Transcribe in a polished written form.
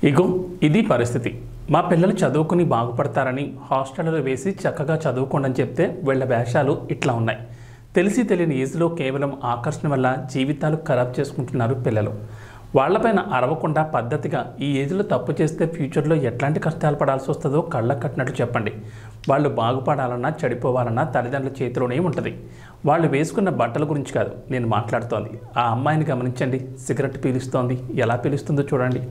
ఇగో ఇది పరిస్థితి. మా పిల్లలు చదువుకుని బాగుపడతారని హాస్టల్లో వేసి చక్కగా చదువుకోండి అని చెప్తే వీళ్ళ వేషాలు ఇట్లా ఉన్నాయి. తెలిసి తెలియని ఏజ్లో కేవలం ఆకర్షణ వల్ల జీవితాలు ఖరాబ్ చేసుకుంటున్నారు పిల్లలు. వాళ్లపైన అరవకుండా పద్ధతిగా ఈ ఏజ్లో తప్పు చేస్తే ఫ్యూచర్లో ఎట్లాంటి కష్టాలు పడాల్సి వస్తుందో కళ్ళకు కట్టినట్లు చెప్పండి. వాళ్ళు బాగుపడాలన్నా చెడిపోవాలన్నా తల్లిదండ్రుల చేతిలోనే ఉంటుంది. వాళ్ళు వేసుకున్న బట్టల గురించి కాదు నేను మాట్లాడుతోంది. ఆ అమ్మాయిని గమనించండి, సిగరెట్ పీలుస్తోంది, ఎలా పీలుస్తుందో చూడండి.